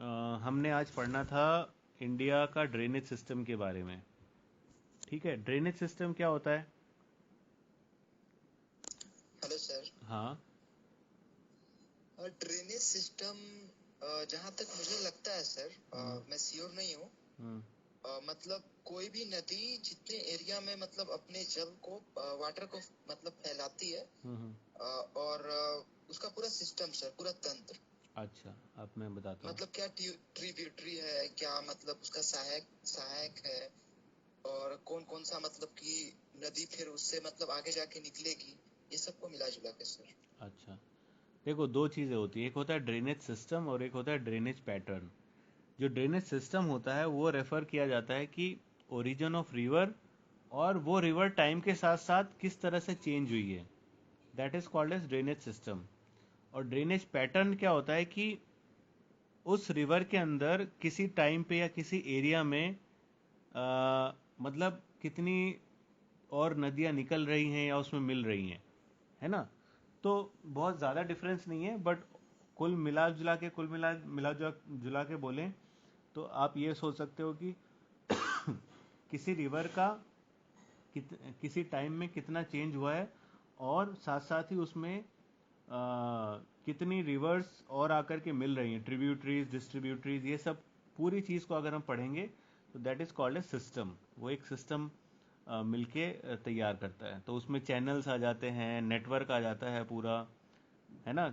हमने आज पढ़ना था इंडिया का ड्रेनेज सिस्टम के बारे में। ठीक है, ड्रेनेज सिस्टम क्या होता है? Hello sir. हाँ। ड्रेनेज सिस्टम, जहाँ तक मुझे लगता है सर, हम्म। मैं श्योर नहीं हूँ। हम्म। मतलब कोई भी नदी जितने एरिया में मतलब अपने जल को, वाटर को मतलब फैलाती है, हम्म। और उसका पूरा सिस्टम सर, पूरा तंत्र। अच्छा, अब मैं बताता हूँ। मतलब क्या ट्रिब्यूटरी है, क्या मतलब उसका सहायक सहायक है, और कौन कौन सा मतलब कि नदी फिर उससे मतलब आगे जाके निकलेगी, ये सबको मिला जुला के सर। अच्छा, देखो, दो चीज़ें होती हैं, एक होता है ड्रेनेज सिस्टम और एक होता है ड्रेनेज पैटर्न। जो ड्रेनेज सिस्टम होता है वो रेफर किया जाता है कि ओरिजिन ऑफ रिवर, और वो रिवर टाइम के साथ साथ किस तरह से चेंज हुई है, that is called as drainage system. और ड्रेनेज पैटर्न क्या होता है कि उस रिवर के अंदर किसी टाइम पे या किसी एरिया में मतलब कितनी और नदियां निकल रही हैं या उसमें मिल रही हैं, है ना? तो बहुत ज़्यादा डिफरेंस नहीं है, बट कुल मिला जुला के बोलें तो आप ये सोच सकते हो कि किसी रिवर का किसी टाइम में कितना चेंज हुआ है, और साथ साथ ही उसमें कितनी रिवर्स और आकर के मिल रही हैं, ट्रिब्यूटरीज, डिस्ट्रीब्यूटरीज, ये सब पूरी चीज़ को अगर हम पढ़ेंगे तो that is called a system. वो एक सिस्टम मिलके तैयार करता है, तो उसमें चैनल्स आ जाते हैं, नेटवर्क आ जाता है पूरा, है ना?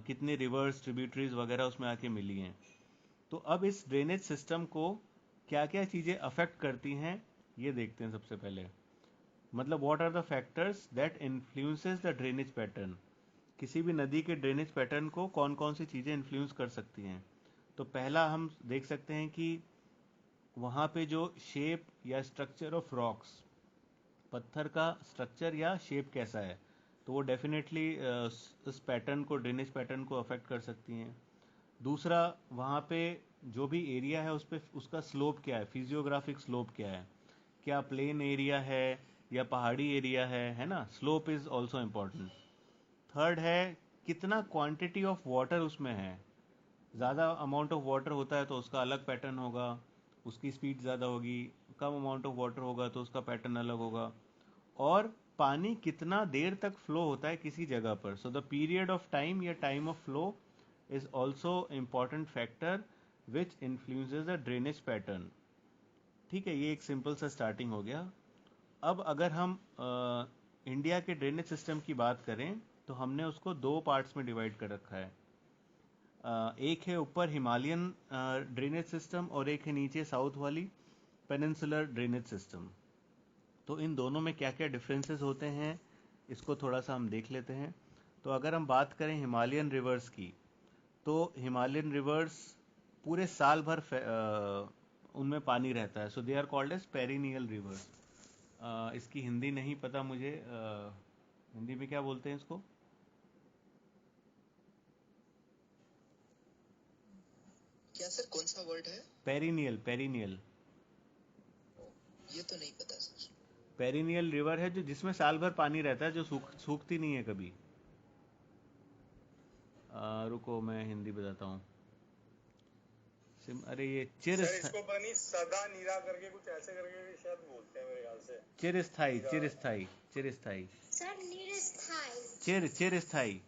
कितनी रिवर्स, ट्रिब्यूटरीज वगैरह उसमें आके मिली हैं। तो अब इस ड्रेनेज सिस्टम को क्या क्या चीज़ें अफेक्ट करती हैं, ये देखते हैं सबसे पहले। मतलब what are the factors that influences the drainage pattern. किसी भी नदी के ड्रेनेज पैटर्न को कौन कौन सी चीज़ें इन्फ्लुएंस कर सकती हैं? तो पहला हम देख सकते हैं कि वहाँ पे जो शेप या स्ट्रक्चर ऑफ रॉक्स, पत्थर का स्ट्रक्चर या शेप कैसा है, तो वो डेफिनेटली इस पैटर्न को, ड्रेनेज पैटर्न को अफेक्ट कर सकती हैं। दूसरा, वहाँ पे जो भी एरिया है उस पे उसका स्लोप क्या है, फिजियोग्राफिक स्लोप क्या है, क्या प्लेन एरिया है या पहाड़ी एरिया है ना? Slope is also important. Third है, कितना क्वांटिटी ऑफ वाटर उसमें है। ज़्यादा अमाउंट ऑफ वाटर होता है तो उसका अलग पैटर्न होगा, उसकी स्पीड ज़्यादा होगी। कम अमाउंट ऑफ वाटर होगा तो उसका पैटर्न अलग होगा। और पानी कितना देर तक फ्लो होता है किसी जगह पर, so the period of time या time of flow is also important factor which influences the drainage pattern. ठीक है, ये एक सिंपल सा स्टार्टिंग हो गया। अब अगर हम इंडिया के ड्रेनेज सिस्टम की बात करें तो हमने उसको दो पार्ट्स में डिवाइड कर रखा है। एक है ऊपर हिमालयन ड्रेनेज सिस्टम, और एक है नीचे साउथ वाली पेनिनसुलर ड्रेनेज सिस्टम। तो इन दोनों में क्या क्या डिफरेंसेस होते हैं, इसको थोड़ा सा हम देख लेते हैं। तो अगर हम बात करें हिमालयन रिवर्स की, तो हिमालयन रिवर्स पूरे साल भर उनमें पानी रहता है, so they are called as perennial rivers. इसकी हिंदी नहीं पता मुझे, हिंदी में क्या बोलते हैं इसको? क्या सर, कौन सा वर्ड है? Perennial, perennial. ये तो नहीं पता सर। पेरिनियल रिवर है जो जिसमें साल भर पानी रहता है, जो सूखती नहीं है कभी। रुको, मैं हिंदी बताता हूँ। अरे ये सर इसको पता नहीं, सदा नीरा करके कुछ ऐसे करके भी शायद बोलते हैं मेरे ख्याल से। चिरस्थाई, नीरा। चिरस्थाई, चिरस्थाई। सर निरस्थाई। चिरस्थाई चिरस्थाई।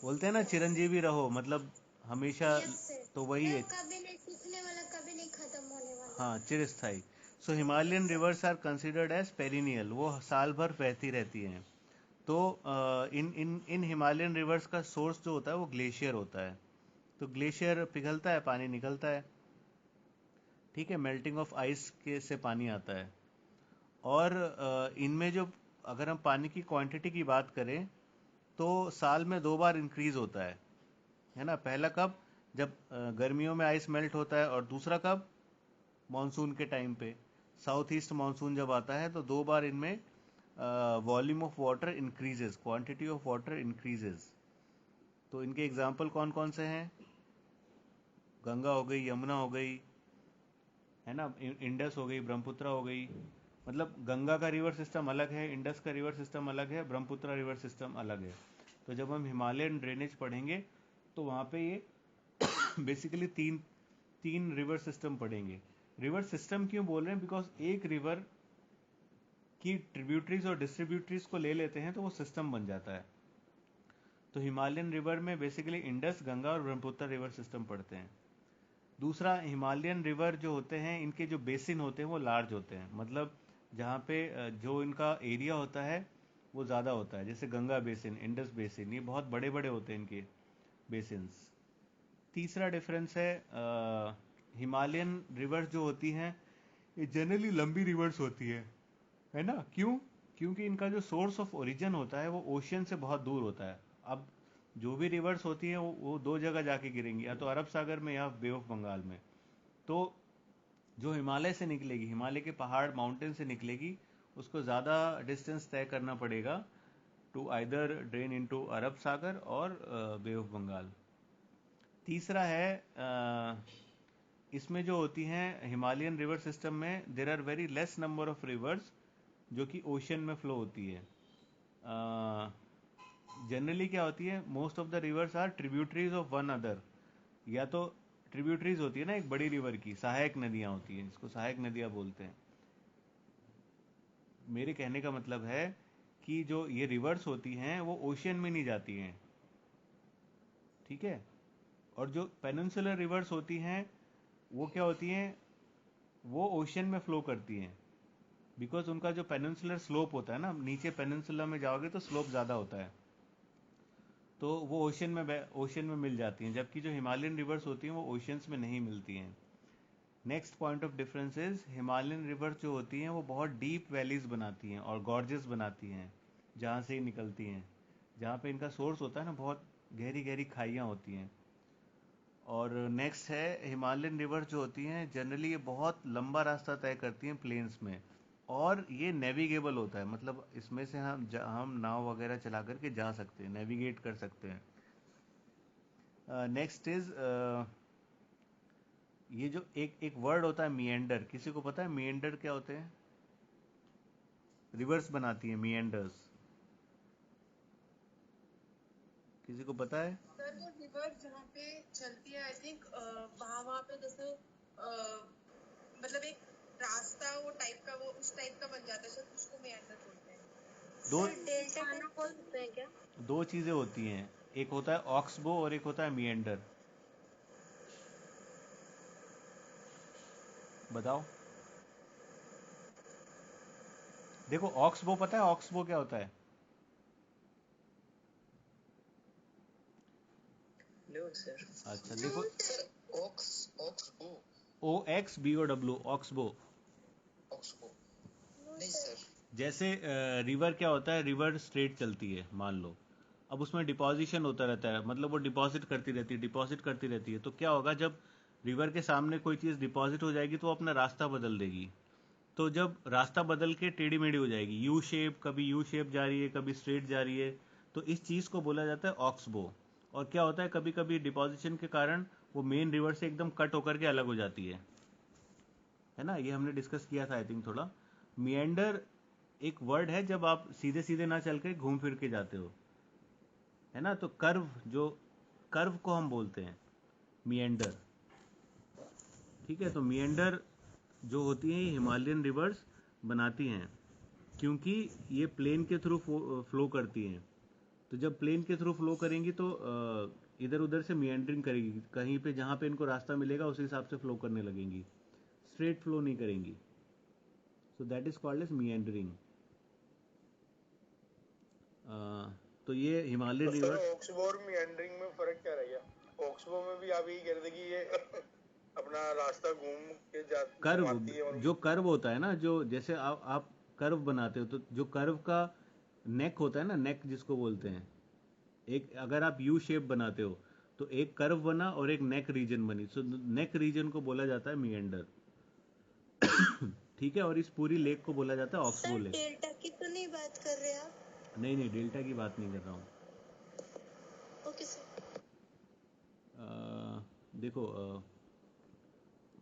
बोलते हैं ना, यस सर। चिरंजीवी रहो, मतलब हमेशा। Yes sir. तो वही है। मतलब कभी नहीं सूखने वाला, कभी नहीं खत्म होने वाला। हाँ, चिरस्थाई। So Himalayan yes sir. Rivers are considered as perennial, वो साल भर बहती रहती हैं। तो इन इन इन हिमालयन रिवर्स का सोर्स जो होता है वो ग्लेशियर होता है। तो ग्लेशियर पिघलता है, पानी निकलता है। ठीक है, मेल्टिंग ऑफ आइस के से पानी आता है। और इनमें जो, अगर हम पानी की क्वांटिटी की बात करें तो साल में दो बार इंक्रीज होता है ना? पहला कब? जब गर्मियों में आइस मेल्ट होता है, और दूसरा कब? मानसून के टाइम पे। साउथ ईस्ट मानसून जब आता है तो दो बार इनमें volume of water increases, quantity of water increases. तो इनके एग्जाम्पल कौन कौन से हैं? गंगा हो गई, यमुना हो गई, है ना? इंडस हो गई, ब्रह्मपुत्र हो गई। मतलब गंगा का रिवर सिस्टम अलग है, इंडस का रिवर सिस्टम अलग है, ब्रह्मपुत्र रिवर सिस्टम अलग है। तो जब हम हिमालयन ड्रेनेज पढ़ेंगे तो वहाँ पे ये बेसिकली तीन रिवर सिस्टम पड़ेंगे। रिवर सिस्टम क्यों बोल रहे हैं? बिकॉज एक रिवर की ट्रिब्यूटरीज और डिस्ट्रीब्यूटरीज को ले लेते हैं तो वो सिस्टम बन जाता है। तो हिमालयन रिवर में बेसिकली इंडस, गंगा और ब्रह्मपुत्र रिवर सिस्टम पड़ते हैं। दूसरा, हिमालयन रिवर जो होते हैं इनके जो बेसिन होते हैं वो लार्ज होते हैं, मतलब जहाँ पे जो इनका एरिया होता है वो ज़्यादा होता है। जैसे गंगा बेसिन, इंडस बेसिन, ये बहुत बड़े बड़े होते हैं इनके बेसिन्स। तीसरा डिफरेंस है हिमालयन रिवर्स जो होती हैं ये जनरली लंबी रिवर्स होती है ना? क्यों? क्योंकि इनका जो सोर्स ऑफ ओरिजिन होता है वो ओशियन से बहुत दूर होता है। अब जो भी रिवर्स होती हैं वो दो जगह जाके गिरेंगी, या तो अरब सागर में या बे ऑफ बंगाल में। तो जो हिमालय से निकलेगी, हिमालय के पहाड़ माउंटेन से निकलेगी, उसको ज़्यादा डिस्टेंस तय करना पड़ेगा टू आइदर ड्रेन इनटू अरब सागर और बे ऑफ बंगाल। तीसरा है इसमें जो होती हैं हिमालयन रिवर सिस्टम में there are very less number of rivers जो कि ओशन में फ्लो होती है। जनरली क्या होती है, most of the rivers are tributaries of one other. या तो ट्रिब्यूटरीज होती है ना एक बड़ी रिवर की, सहायक नदियां होती हैं, जिसको सहायक नदियां बोलते हैं। मेरे कहने का मतलब है कि जो ये रिवर्स होती हैं वो ओशियन में नहीं जाती हैं, ठीक है? और जो पेनिनसुलर रिवर्स होती हैं वो क्या होती हैं, वो ओशियन में फ्लो करती हैं। बिकॉज उनका जो पेनिनसुलर स्लोप होता है ना, नीचे पेनिनसुला में जाओगे तो स्लोप ज़्यादा होता है, तो वो ओशन में मिल जाती हैं। जबकि जो हिमालयन रिवर्स होती हैं वो ओशंस में नहीं मिलती हैं। Next point of difference is Himalayan reverse जो होती हैं वो बहुत डीप वैलीज बनाती हैं और गॉर्जेस बनाती हैं जहाँ से ही निकलती हैं। जहाँ पे इनका सोर्स होता है ना, बहुत गहरी गहरी खाइयाँ होती हैं। और नेक्स्ट है हिमालयन रिवर जो होती हैं जनरली ये बहुत लंबा रास्ता तय करती हैं प्लेन्स में, और ये नेविगेबल होता है, मतलब इसमें से हम नाव वगैरह चला करके जा सकते हैं, नेविगेट कर सकते हैं। नेक्स्ट इज ये जो एक वर्ड होता है मिएंडर, किसी को पता है मिएंडर क्या होते हैं? रिवर्स बनाती है मिएंडर्स, किसी को पता है? सर वो रिवर जहाँ पे चलती है, आई थिंक वहाँ पे जैसे मतलब एक रास्ता वो टाइप का, वो उस टाइप का बन जाता है सर, उसको मेंडर बोलते हैं। दो सर डेल्टा टाइप बोल सकते हैं क्या? दो चीजें होती हैं, एक होता है ऑक्सबो और एक होता है मिएंडर। बताओ। देखो ऑक्सबो पता है, ऑक्सबो क्या होता है? No sir. अच्छा देखो, sir ox oxbow OXBOW, oxbow. Oxbow नहीं सर। जैसे रिवर क्या होता है, रिवर स्ट्रेट चलती है मान लो, अब उसमें डिपॉजिशन होता रहता है, मतलब वो डिपॉजिट करती रहती है। तो क्या होगा, जब रिवर के सामने कोई चीज़ डिपॉजिट हो जाएगी तो वो अपना रास्ता बदल देगी। तो जब रास्ता बदल के टेढ़ी मेढ़ी हो जाएगी, यू शेप, कभी यू शेप जा रही है, कभी स्ट्रेट जा रही है, तो इस चीज़ को बोला जाता है ऑक्सबो। और क्या होता है, कभी कभी डिपॉजिशन के कारण वो मेन रिवर से एकदम कट होकर के अलग हो जाती है ना? ये हमने डिस्कस किया था आई थिंक थोड़ा। मिएंडर एक वर्ड है जब आप सीधे सीधे ना चल के घूम फिर के जाते हो, है ना? तो कर्व को हम बोलते हैं मिएंडर, ठीक है? तो मिएंडर जो होती हैं ये हिमालयन रिवर्स बनाती हैं, क्योंकि ये प्लेन के थ्रू फ्लो करती हैं। तो जब प्लेन के थ्रू फ्लो करेंगी तो इधर उधर से मिएंडरिंग करेगी, कहीं पे जहाँ पे इनको रास्ता मिलेगा उस हिसाब से फ्लो करने लगेंगी, स्ट्रेट फ्लो नहीं करेंगी। So that is called as meandering. तो ये हिमालयन तो रिवर। सर ऑक्सबो और मिएंडरिंग में फर्क क्या रह गया? ऑक्सबो में भी आप यही कह रहे थे कि ये अपना रास्ता घूम के कर्व, घुमाती है और जो कर्व होता है ना, जो जैसे आप कर्व बनाते हो, तो जो कर्व का नेक होता है ना, नेक जिसको बोलते हैं, एक अगर आप यू शेप बनाते हो तो एक कर्व बना और एक नेक रीजन बनी, सो नेक रीजन को बोला जाता है मिएंडर, ठीक है? और इस पूरी लेक को बोला जाता है ऑक्सबो सर लेक। डेल्टा की तो नहीं बात कर रहे आप? नहीं नहीं, डेल्टा की बात नहीं कर रहा हूँ। Okay sir. देखो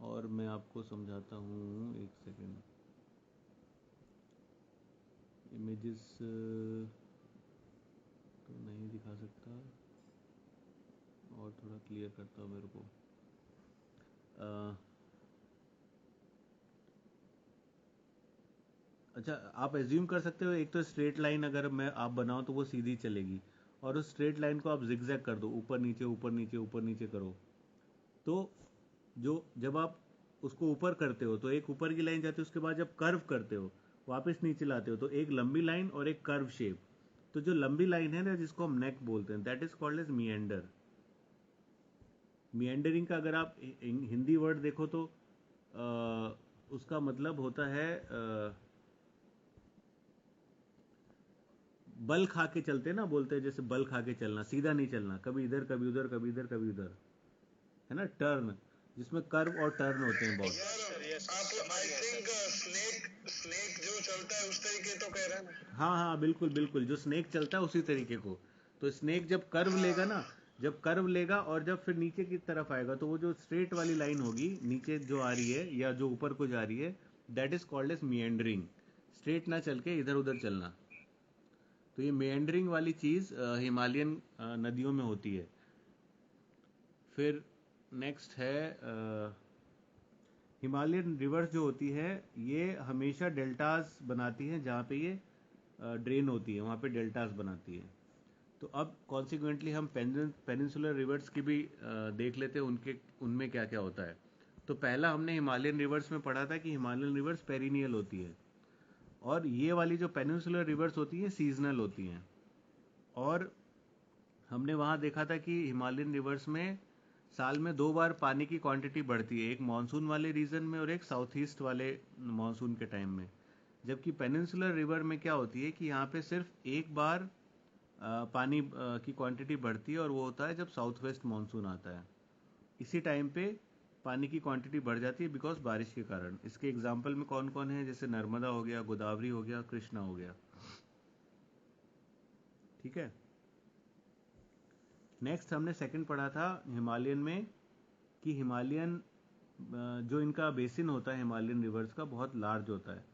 और मैं आपको समझाता हूँ, एक सेकेंड। इमेजेस तो नहीं दिखा सकता, और थोड़ा क्लियर करता हूँ मेरे को। अच्छा, आप एज्यूम कर सकते हो एक तो स्ट्रेट लाइन अगर मैं आप बनाओ तो वो सीधी चलेगी, और उस स्ट्रेट लाइन को आप जिगजैग कर दो, ऊपर नीचे ऊपर नीचे ऊपर नीचे करो, तो जो जब आप उसको ऊपर करते हो तो एक ऊपर की लाइन जाती है, उसके बाद जब कर्व करते हो वापस नीचे लाते हो तो एक लंबी लाइन और एक कर्व शेप। तो जो लंबी लाइन है ना, जिसको हम नेक बोलते हैं, दैट इज कॉल्ड एज मिएंडर। मिएंडरिंग का अगर आप हिंदी वर्ड देखो तो उसका मतलब होता है बल खा के चलते ना, बोलते हैं जैसे बल खा के चलना, सीधा नहीं चलना, कभी इधर कभी उधर कभी इधर कभी उधर, है ना, टर्न, जिसमें कर्व और टर्न होते हैं बहुत। आप आई थिंक स्नेक जो चलता है उस तरीके तो कह रहे हैं ना? हाँ हाँ बिल्कुल बिल्कुल, जो स्नेक चलता है उसी तरीके को। तो स्नेक जब कर्व लेगा ना, जब कर्व लेगा और जब फिर नीचे की तरफ आएगा तो वो जो स्ट्रेट वाली लाइन होगी नीचे जो आ रही है या जो ऊपर को जा रही है, that is called as meandering. Straight ना चल के इधर उधर चलना। तो ये मेंडरिंग वाली चीज़ हिमालयन नदियों में होती है। फिर नेक्स्ट है हिमालयन रिवर्स जो होती है, ये हमेशा डेल्टास बनाती हैं, जहाँ पे ये ड्रेन होती है वहाँ पे डेल्टास बनाती है। तो अब कॉन्सिक्वेंटली हम पेनिनसुलर रिवर्स की भी देख लेते हैं, उनमें क्या क्या होता है। तो पहला हमने हिमालयन रिवर्स में पढ़ा था कि हिमालयन रिवर्स पेरिनियल होती है, और ये वाली जो पेनिनसुलर रिवर्स होती हैं सीजनल होती हैं। और हमने वहाँ देखा था कि हिमालयन रिवर्स में साल में 2 बार पानी की क्वांटिटी बढ़ती है, एक मानसून वाले रीजन में और एक साउथ ईस्ट वाले मानसून के टाइम में। जबकि पेनिनसुलर रिवर में क्या होती है कि यहाँ पे सिर्फ एक बार पानी की क्वांटिटी बढ़ती है, और वो होता है जब साउथ वेस्ट मानसून आता है। इसी टाइम पे पानी की क्वांटिटी बढ़ जाती है बिकॉज बारिश के कारण। इसके एग्जाम्पल में कौन कौन है, जैसे नर्मदा हो गया, गोदावरी हो गया, कृष्णा हो गया। ठीक है। नेक्स्ट हमने सेकंड पढ़ा था हिमालयन में कि हिमालयन जो इनका बेसिन होता है हिमालयन रिवर्स का, बहुत लार्ज होता है,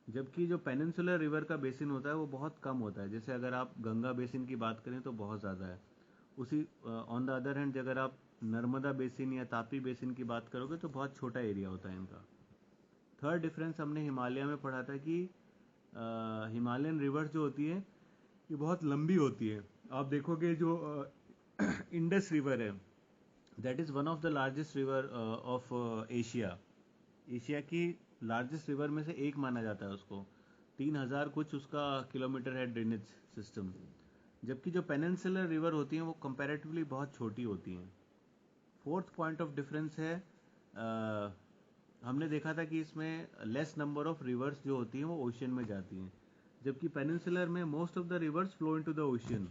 जबकि जो पेनिनसुलर रिवर का बेसिन होता है वो बहुत कम होता है। जैसे अगर आप गंगा बेसिन की बात करें तो बहुत ज़्यादा है। उसी ऑन द अदर हैंड अगर आप नर्मदा बेसिन या तापी बेसिन की बात करोगे तो बहुत छोटा एरिया होता है इनका। थर्ड डिफरेंस हमने हिमालय में पढ़ा था कि हिमालयन रिवर्स जो होती है ये बहुत लंबी होती है। आप देखोगे जो इंडस रिवर है, that is one of the largest river of Asia. Asia की लार्जेस्ट रिवर में से एक माना जाता है उसको। 3000 कुछ उसका किलोमीटर है ड्रेनेज सिस्टम। जबकि जो पेनिनसुलर रिवर होती हैं वो कंपैरेटिवली बहुत छोटी होती हैं। फोर्थ पॉइंट ऑफ डिफरेंस है हमने देखा था कि इसमें लेस नंबर ऑफ रिवर्स जो होती हैं वो ओशियन में जाती हैं, जबकि पेनिनसुलर में most of the reverse flow into the ocean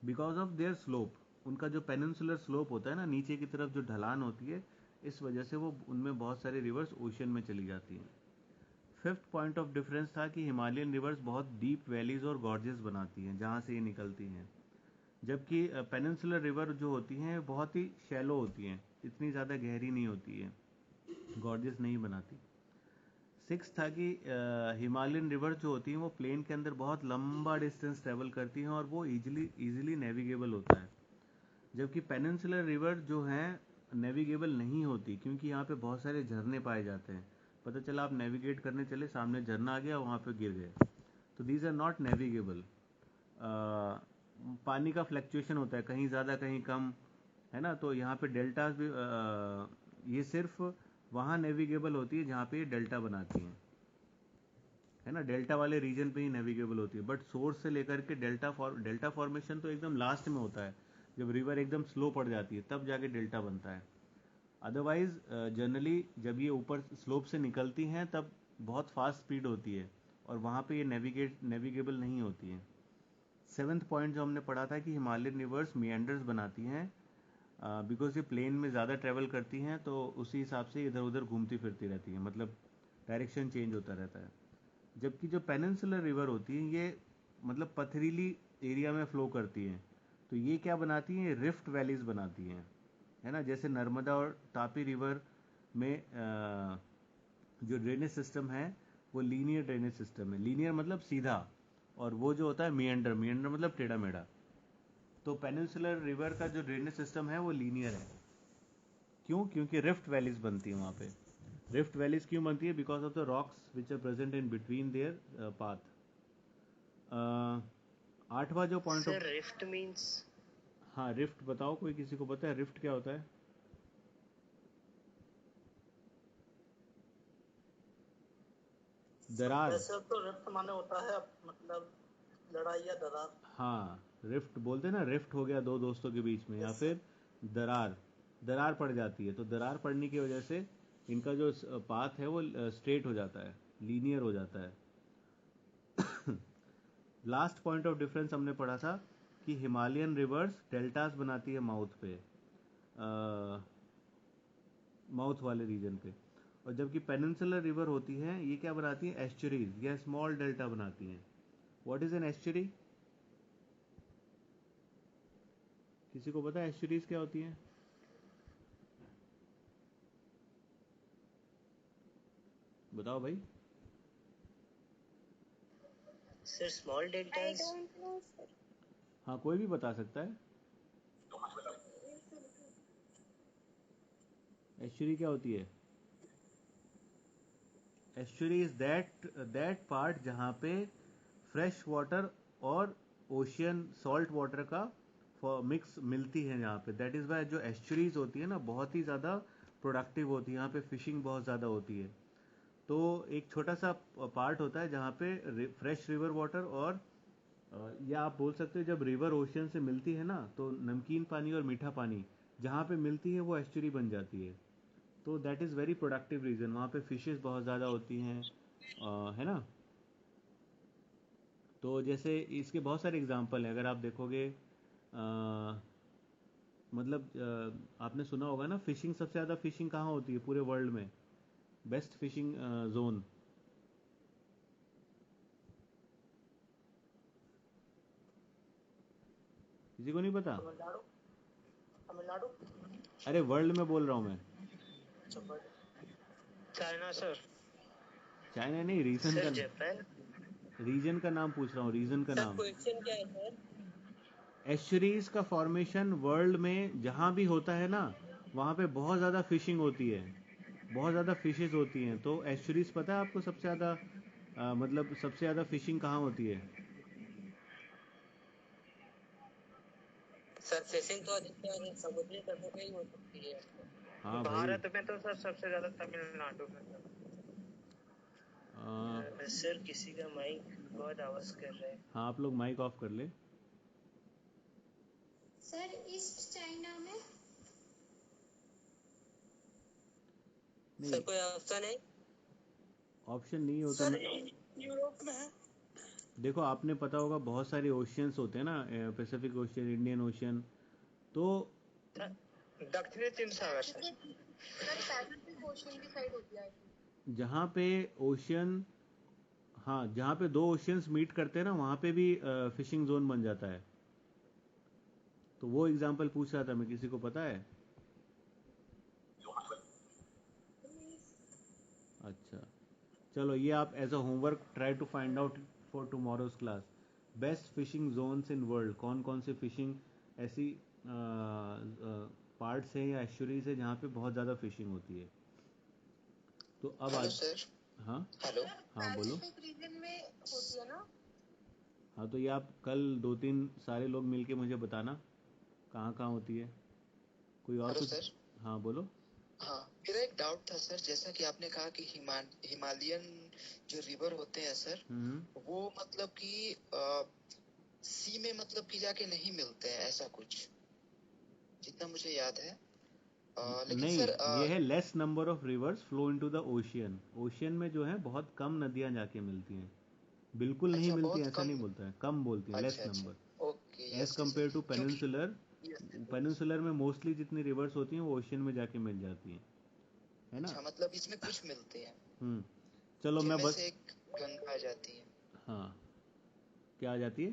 because of their slope. उनका जो पेनिनसुलर स्लोप होता है ना, नीचे की तरफ जो ढलान होती है, इस वजह से वो उनमें बहुत सारे रिवर्स ओशियन में चली जाती हैं। फिफ्थ पॉइंट ऑफ डिफरेंस था कि हिमालयन रिवर्स बहुत डीप वैलीज और गॉर्जेस बनाती हैं जहाँ से ये निकलती हैं, जबकि पेनिनसुलर रिवर जो होती हैं बहुत ही शैलो होती हैं, इतनी ज़्यादा गहरी नहीं होती है, गॉर्जेस नहीं बनाती। सिक्स था कि हिमालयन रिवर जो होती हैं वो प्लेन के अंदर बहुत लंबा डिस्टेंस ट्रेवल करती हैं और वो इजीली नेविगेबल होता है, जबकि पेनिनसुलर रिवर जो हैं नेविगेबल नहीं होती, क्योंकि यहाँ पे बहुत सारे झरने पाए जाते हैं। पता चला आप नेविगेट करने चले, सामने झरना आ गया, वहाँ पे गिर गए, तो दीज आर नॉट नेविगेबल। पानी का फ्लक्चुएशन होता है, कहीं ज़्यादा कहीं कम, है ना। तो यहाँ पे डेल्टास भी ये सिर्फ वहाँ नेविगेबल होती है जहाँ पे ये डेल्टा बनाती हैं, है ना। डेल्टा वाले रीजन पे ही नेविगेबल होती है, बट सोर्स से लेकर के डेल्टा फॉर्मेशन तो एकदम लास्ट में होता है, जब रिवर एकदम स्लो पड़ जाती है तब जाके डेल्टा बनता है। अदरवाइज जनरली जब ये ऊपर स्लोप से निकलती हैं तब बहुत फास्ट स्पीड होती है और वहाँ पे ये नेविगेबल नहीं होती है। सेवन्थ पॉइंट जो हमने पढ़ा था कि हिमालयन रिवर्स मिएंडर्स बनाती हैं बिकॉज ये प्लेन में ज़्यादा ट्रेवल करती हैं, तो उसी हिसाब से इधर उधर घूमती फिरती रहती हैं, मतलब डायरेक्शन चेंज होता रहता है। जबकि जो पेनिनसुलर रिवर होती हैं ये मतलब पथरीली एरिया में फ्लो करती हैं, तो ये क्या बनाती हैं, रिफ्ट वैलीज बनाती हैं, है ना। जैसे नर्मदा और तापी रिवर में जो ड्रेनेज सिस्टम है वो लीनियर ड्रेनेज सिस्टम है। लीनियर मतलब सीधा, और वो जो होता है मिएंडर मतलब टेढ़ा मेढ़ा। तो पेनिनसुलर रिवर का जो ड्रेनेज सिस्टम है वो लीनियर है। क्यों? क्योंकि रिफ्ट वैलीज बनती है वहाँ पे। रिफ्ट वैलीज क्यों बनती है? Because of the rocks which are present in between their path. आठवां जो point of sir rift means हाँ रिफ्ट बताओ, कोई किसी को पता है रिफ्ट क्या होता है? दरार। वैसे तो रिफ्ट माने होता है मतलब लड़ाई या दरार। हाँ रिफ्ट बोलते हैं ना, रिफ्ट हो गया दो दोस्तों के बीच में, या फिर दरार, दरार पड़ जाती है। तो दरार पड़ने की वजह से इनका जो पाथ है वो स्ट्रेट हो जाता है, लीनियर हो जाता है। लास्ट पॉइंट ऑफ डिफरेंस हमने पढ़ा था कि हिमालयन रिवर्स डेल्टास बनाती है माउथ पे, माउथ वाले रीजन पे, और जबकि पेनिनसुलर रिवर होती है ये क्या बनाती है? एस्चुरीज या स्मॉल डेल्टा बनाती हैं। What is an estuary? किसी को पता है एस्चुरीज क्या होती हैं? बताओ भाई। Sir small I deltas. Don't know sir. हाँ कोई भी बता सकता है। एस्चुरी क्या होती है? एस्चुरी इज दैट पार्ट जहाँ पे फ्रेश वाटर और ओशियन सॉल्ट वाटर का मिक्स मिलती है यहाँ पे। दैट इज वाई जो एस्चुरीज होती है ना बहुत ही ज़्यादा प्रोडक्टिव होती है, यहाँ पे फिशिंग बहुत ज़्यादा होती है। तो एक छोटा सा पार्ट होता है जहाँ पे फ्रेश रिवर वाटर और या आप बोल सकते हो जब रिवर ओशियन से मिलती है ना तो नमकीन पानी और मीठा पानी जहाँ पे मिलती है वो एस्चुरी बन जाती है। तो that is very productive region, वहाँ पे फिशेस बहुत ज़्यादा होती हैं, है ना। तो जैसे इसके बहुत सारे एग्जांपल हैं, अगर आप देखोगे मतलब आपने सुना होगा ना फिशिंग, सबसे ज़्यादा फिशिंग कहाँ होती है पूरे वर्ल्ड में? Best fishing zone? किसी को नहीं पता? तमिलनाडु। तमिलनाडु। अरे वर्ल्ड में बोल रहा हूँ मैं। China sir. चाइना नहीं, रीजन सर का, जापान। रीजन का नाम पूछ रहा हूँ, रीजन का सर नाम। क्वेश्चन क्या है सर? एस्चुरीज का फॉर्मेशन वर्ल्ड में जहाँ भी होता है ना वहाँ पे बहुत ज़्यादा फिशिंग होती है, बहुत ज़्यादा फिशेस होती हैं। तो एस्चुरीज पता है आपको सबसे ज़्यादा मतलब सबसे ज़्यादा फिशिंग कहाँ होती है? सर फिशिंग तो अधिकतर समुद्री तटों पे ही हो सकती है। हाँ भाई। भारत में तो सर सबसे ज्यादा तमिलनाडु में सर। सर किसी का माइक बहुत आवाज कर रहा है। हाँ आप लोग माइक ऑफ कर ले। सर ईस्ट चाइना में। नहीं सर कोई ऑप्शन है? ऑप्शन नहीं हो तो सर मैं, यूरोप में है। देखो आपने पता होगा बहुत सारे ओशियंस होते हैं ना, पैसिफिक ओशियन, इंडियन ओशियन, तो दक्षिणी चीन सागर सर। सर पैसिफिक ओशन की साइड होती है। जहाँ पे ओशियन, हाँ जहाँ पे दो ओशियंस मीट करते हैं ना वहाँ पे भी फिशिंग जोन बन जाता है। तो वो एग्जांपल पूछ रहा था मैं, किसी को पता है? अच्छा चलो ये आप as a homework try to find out for tomorrow's class. Best fishing zones in world, कौन कौन से फिशिंग ऐसी पार्ट्स हैं या एस्चुरीज है जहाँ पे बहुत ज़्यादा फिशिंग होती है। तो अब हेलो आज, सर। हाँ हेलो। हाँ बोलो। पैसिफिक रीजन में होती है ना। हाँ तो ये आप कल 2-3 सारे लोग मिलके मुझे बताना कहाँ कहाँ होती है। कोई और हेलो कुछ? सर। हाँ बोलो। हाँ मेरा एक डाउट था सर, जैसा कि आपने कहा कि हिमालयन जो रिवर होते हैं सर, वो मतलब कि सी में मतलब कि जाके नहीं मिलते हैं ऐसा कुछ, जितना मुझे याद है। लेकिन नहीं, सर ये है less number of reverse flow into the ocean. Ocean में जो है बहुत कम नदियां जाके मिलती हैं, बिल्कुल नहीं अच्छा मिलती बहुत ऐसा कम। नहीं बोलता है, कम बोलती हैं, लेस अच्छा अच्छा। Number okay as yes yes. Compare to क्योंकि पेनिनसुलर। yes, पेनिनसुलर में मोस्टली जितनी रिवर्स होती हैं वो ओशियन में जाके मिल जाती हैं, है ना। अच्छा मतलब इसमें कुछ मिलते हैं हम्म चलो मैं जिनमें बस, से एक गंगा आ जाती है। हाँ क्या आ जाती है?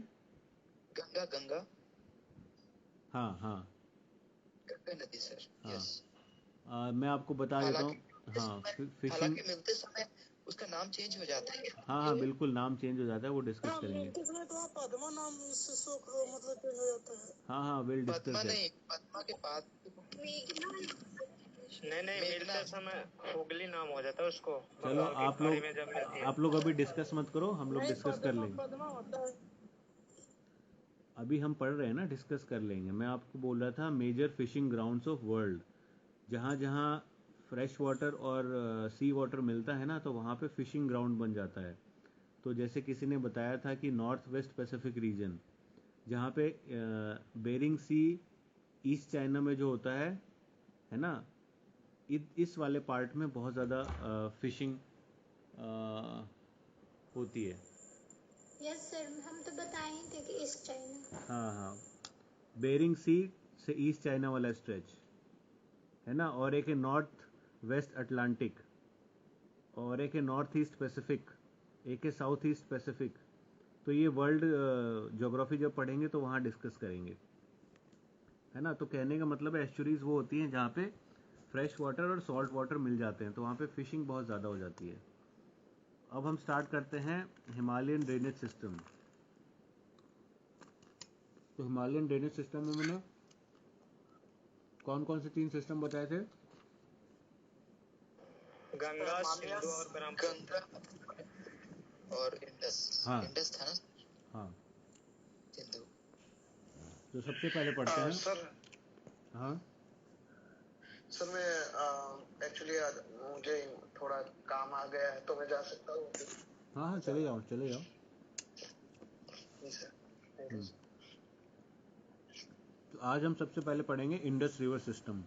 गंगा गंगा। हाँ हाँ गंगा नदी सर। हाँ। यस। मैं आपको बता देता हालांकि हूँ। हाँ फिशिंग, हालांकि मिलते समय उसका नाम चेंज हो जाता है क्या? हाँ हाँ बिल्कुल, नाम चेंज हो जाता है, वो डिस्कस हाँ, करेंगे। इसमें तो पद्मा नाम से शो करो, मतलब चेंज हो जाता है। हाँ हाँ विल पद्मा डिस्कस नहीं, पद्मा के बाद नहीं नहीं, मिलते समय हुगली नाम हो जाता है उसको, चलो बंगाल की खाड़ी में जब मिलती है। आप लोग अभी डिस्कस मत करो, हम लोग नहीं, डिस्कस कर लेंगे। पद्मा होता है। अभी हम पढ़ रहे हैं ना, डिस्कस कर लेंगे। मैं आपको बोल रहा था major fishing grounds of world, जहाँ जहाँ फ्रेश वाटर और सी वाटर मिलता है ना, तो वहाँ पे फिशिंग ग्राउंड बन जाता है। तो जैसे किसी ने बताया था कि नॉर्थ वेस्ट पैसिफिक रीजन, जहाँ पे बेरिंग सी, ईस्ट चाइना में जो होता है ना, इस वाले पार्ट में बहुत ज़्यादा फिशिंग होती है। यस सर, हम तो बताए ही थे कि ईस्ट चाइना। हाँ हाँ, बेरिंग सी से ईस्ट चाइना वाला स्ट्रेच है ना, और एक है नॉर्थ वेस्ट अटलांटिक, और एक है नॉर्थ ईस्ट पैसिफिक, एक है साउथ ईस्ट पैसिफिक। तो ये वर्ल्ड ज्योग्राफी जब पढ़ेंगे तो वहाँ डिस्कस करेंगे, है ना। तो कहने का मतलब है एस्चुरीज वो होती हैं जहाँ पे फ्रेश वाटर और सॉल्ट वाटर मिल जाते हैं, तो वहाँ पे फिशिंग बहुत ज़्यादा हो जाती है। अब हम स्टार्ट करते हैं हिमालयन ड्रेनेज सिस्टम। तो हिमालयन ड्रेनेज सिस्टम में मैंने कौन कौन से 3 सिस्टम बताए थे? गंगा, सिंधु और ब्रह्मपुत्र। गंगा और इंडस। हाँ। इंडस था ना? हाँ, सिंधु। तो सबसे पहले पढ़ते हैं। सर हाँ सर मैं एक्चुअली मुझे थोड़ा काम आ गया है, तो मैं जा सकता हूँ? हाँ हाँ, चले जाओ चले जाओ। जी सर, थैंक यू। तो आज हम सबसे पहले पढ़ेंगे इंडस रिवर सिस्टम।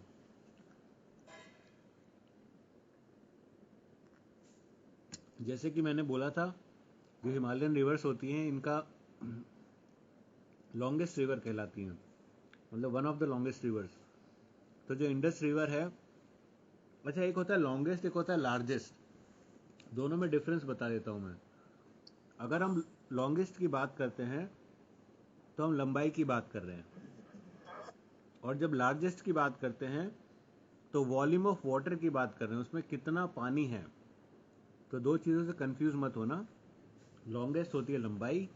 जैसे कि मैंने बोला था, जो हिमालयन रिवर्स होती हैं इनका लॉन्गेस्ट रिवर कहलाती हैं, मतलब one of the longest reverse. तो जो इंडस रिवर है, अच्छा एक होता है लॉन्गेस्ट, एक होता है लार्जेस्ट, दोनों में डिफरेंस बता देता हूँ मैं। अगर हम लॉन्गेस्ट की बात करते हैं तो हम लंबाई की बात कर रहे हैं, और जब लार्जेस्ट की बात करते हैं तो वॉल्यूम ऑफ वाटर की बात कर रहे हैं, उसमें कितना पानी है। तो दो चीज़ों से कंफ्यूज मत होना, लॉन्गेस्ट होती है लंबाई,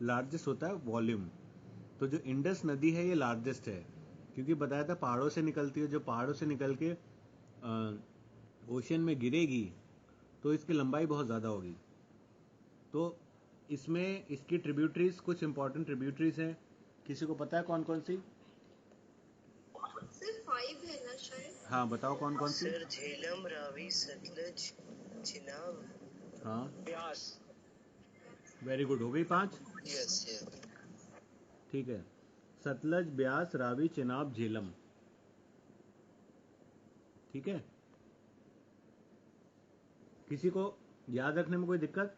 लार्जेस्ट होता है वॉल्यूम। तो जो इंडस नदी है ये लार्जेस्ट है, क्योंकि बताया था पहाड़ों से निकलती है, जो पहाड़ों से निकल के ओशन में गिरेगी तो इसकी लंबाई बहुत ज़्यादा होगी। तो इसमें इसकी ट्रिब्यूटरीज, कुछ इंपॉर्टेंट ट्रिब्यूटरीज हैं, किसी को पता है कौन कौन सी? सर 5 है ना शायद? हाँ बताओ कौन कौन सी? सर झेलम, रावी, सतलज, चिनाब, हाँ ब्यास। वेरी गुड, हो गई 5। Yes yes. ठीक है, सतलज, ब्यास, रावी, चिनाब, झेलम। ठीक है, किसी को याद रखने में कोई दिक्कत?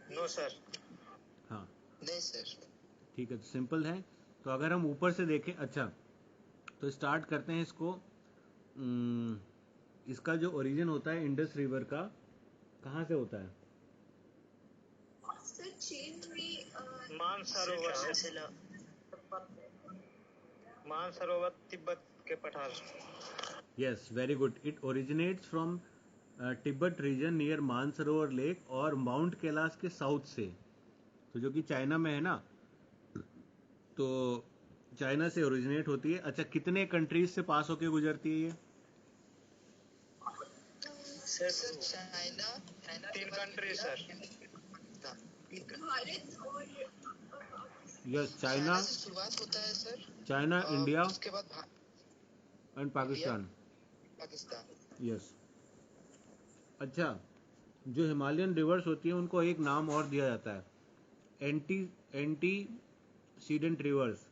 No sir. हाँ नहीं सर। ठीक है, तो सिंपल है। तो अगर हम ऊपर से देखें, अच्छा तो स्टार्ट करते हैं इसको। इसका जो ओरिजिन होता है इंडस रिवर का, कहाँ से होता है? सर चीन में मानसरोवर से, मानसरोवर तिब्बत के पठार। Yes very good, it originates from Tibet region near Mansarovar lake और माउंट कैलाश के साउथ से, तो जो कि चाइना में है ना, तो चाइना से ओरिजिनेट होती है। अच्छा, कितने कंट्रीज से पास होके गुजरती है ये? Sir China 3 country sir. Bharat और यस, चाइना चाइना, से शुरुआत होता है सर। चाइना, इंडिया उसके बाद एंड पाकिस्तान। पाकिस्तान। यस। अच्छा, जो हिमालयन रिवर्स होती है उनको एक नाम और दिया जाता है, एंटीसीडेंट रिवर्स।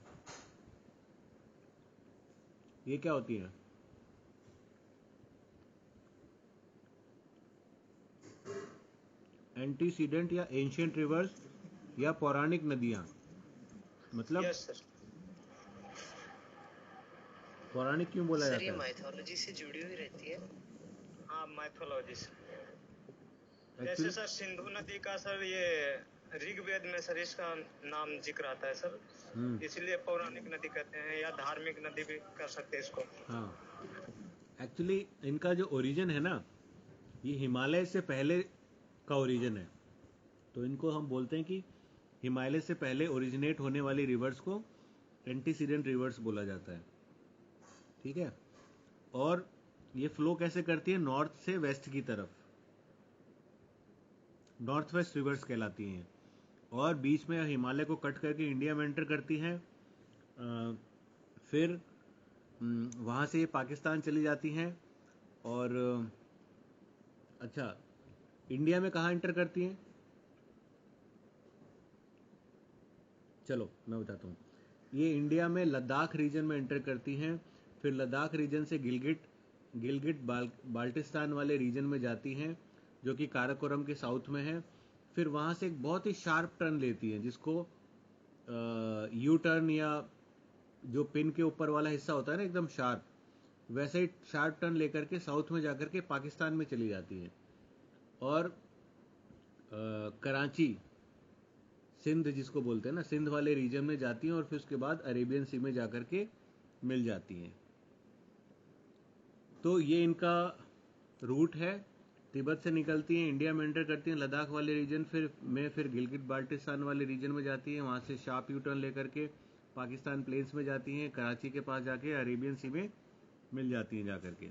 ये क्या होती है? एंटीसीडेंट या एंशियंट रिवर्स या पौराणिक नदियां, मतलब यस सर। पौराणिक क्यों बोला सर ये जाता है? माइथोलॉजी से जुड़ी हुई रहती है। हाँ माइथोलॉजी से। जैसे एक्चुअली सर सिंधु नदी का सर ये ऋग्वेद में सर इसका नाम जिक्र आता है सर, इसलिए पौराणिक नदी कहते हैं, या धार्मिक नदी भी कर सकते हैं इसको। हाँ, एक्चुअली इनका जो ओरिजिन है ना, ये हिमालय से पहले का ओरिजिन है, तो इनको हम बोलते हैं कि हिमालय से पहले ओरिजिनेट होने वाली रिवर्स को एंटीसीडेंट रिवर्स बोला जाता है। ठीक है, और ये फ्लो कैसे करती है? नॉर्थ से वेस्ट की तरफ, नॉर्थ वेस्ट रिवर्स कहलाती हैं, और बीच में हिमालय को कट करके इंडिया में एंटर करती हैं। फिर वहाँ से ये पाकिस्तान चली जाती हैं, और अच्छा, इंडिया में कहाँ एंटर करती हैं? चलो मैं बताता हूँ। ये इंडिया में लद्दाख रीजन में एंटर करती हैं, फिर लद्दाख रीजन से गिलगिट बाल्टिस्तान वाले रीजन में जाती हैं, जो कि काराकोरम के साउथ में है। फिर वहाँ से एक बहुत ही शार्प टर्न लेती हैं, जिसको यू टर्न, या जो पिन के ऊपर वाला हिस्सा होता है ना एकदम शार्प, वैसे ही शार्प टर्न लेकर के साउथ में जाकर के पाकिस्तान में चली जाती हैं, और कराची, सिंध जिसको बोलते हैं ना, सिंध वाले रीजन में जाती हैं, और फिर उसके बाद अरेबियन सी में जाकर के मिल जाती हैं। तो ये इनका रूट है। तिब्बत से निकलती हैं, इंडिया में एंटर करती हैं लद्दाख वाले रीजन, फिर गिलगिट बाल्टिस्तान वाले रीजन में जाती हैं, वहाँ से शार्प यू टर्न लेकर के पाकिस्तान प्लेन्स में जाती हैं, कराची के पास जाके अरेबियन सी में मिल जाती हैं जाकर के,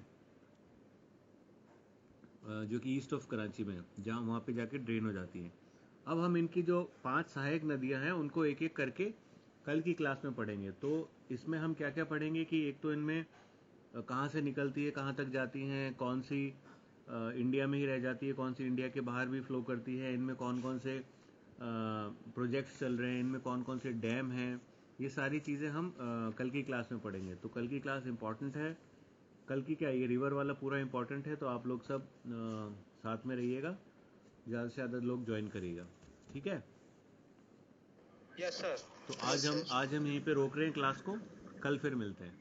जो कि ईस्ट ऑफ कराची में, जहाँ वहाँ पे जाके ड्रेन हो जाती हैं। अब हम इनकी जो 5 सहायक नदियाँ हैं उनको एक एक करके कल की क्लास में पढ़ेंगे। तो इसमें हम क्या क्या पढ़ेंगे कि एक तो इनमें कहाँ से निकलती है, कहाँ तक जाती हैं, कौन सी इंडिया में ही रह जाती है, कौन सी इंडिया के बाहर भी फ्लो करती है, इनमें कौन कौन से प्रोजेक्ट्स चल रहे हैं, इनमें कौन कौन से डैम हैं, ये सारी चीज़ें हम कल की क्लास में पढ़ेंगे। तो कल की क्लास इंपॉर्टेंट है। कल की क्या, ये रिवर वाला पूरा इंपॉर्टेंट है, तो आप लोग सब साथ में रहिएगा, ज़्यादा से ज़्यादा लोग ज्वाइन करिएगा। ठीक है? Yes sir. तो आज हम यहीं पे रोक रहे हैं क्लास को, कल फिर मिलते हैं।